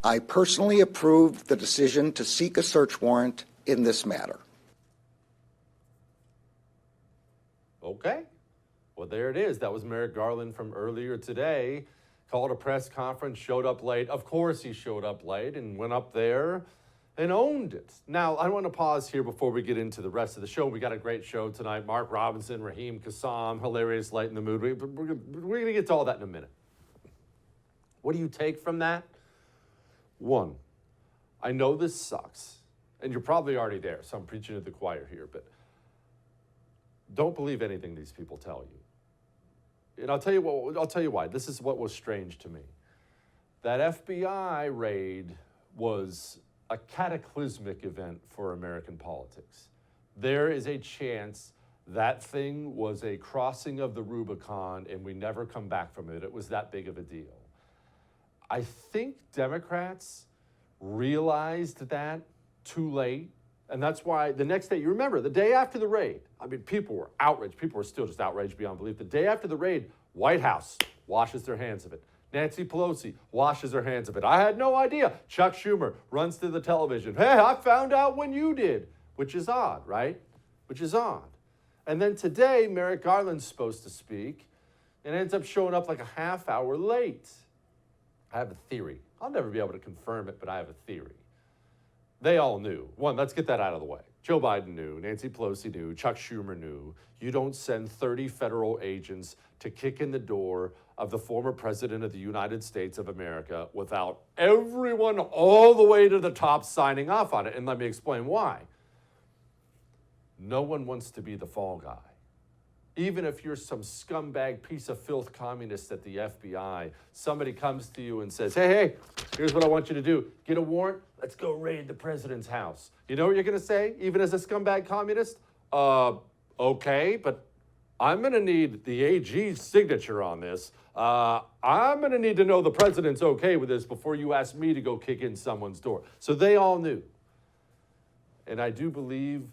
I personally approved the decision to seek a search warrant in this matter. Okay. Well, there it is. That was Merrick Garland from earlier today. Called a press conference, showed up late. Of course he showed up late and went up there and owned it. Now, I want to pause here before we get into the rest of the show. We got a great show tonight. Mark Robinson, Raheem Kassam, hilarious, light in the mood. We're going to get to all that in a minute. What do you take from that? One, I know this sucks, and you're probably already there, so I'm preaching to the choir here, but don't believe anything these people tell you. And I'll tell you why. This is what was strange to me. That FBI raid was a cataclysmic event for American politics. There is a chance that thing was a crossing of the Rubicon and we never come back from it. It was that big of a deal. I think Democrats realized that too late. And that's why the next day, you remember, the day after the raid, I mean, people were outraged. People were still just outraged beyond belief. The day after the raid, White House washes their hands of it. Nancy Pelosi washes her hands of it. I had no idea. Chuck Schumer runs to the television. Hey, I found out when you did, which is odd, right? Which is odd. And then today, Merrick Garland's supposed to speak and ends up showing up like a half hour late. I have a theory. I'll never be able to confirm it, but I have a theory. They all knew. One, let's get that out of the way. Joe Biden knew, Nancy Pelosi knew, Chuck Schumer knew. You don't send 30 federal agents to kick in the door of the former president of the United States of America without everyone all the way to the top signing off on it. And let me explain why. No one wants to be the fall guy. Even if you're some scumbag piece of filth communist at the FBI, somebody comes to you and says, hey, here's what I want you to do. Get a warrant, let's go raid the president's house. You know what you're gonna say, even as a scumbag communist? Okay, but I'm gonna need the AG's signature on this. I'm gonna need to know the president's okay with this before you ask me to go kick in someone's door. So they all knew. And I do believe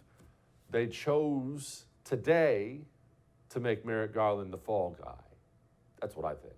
they chose today to make Merrick Garland the fall guy. That's what I think.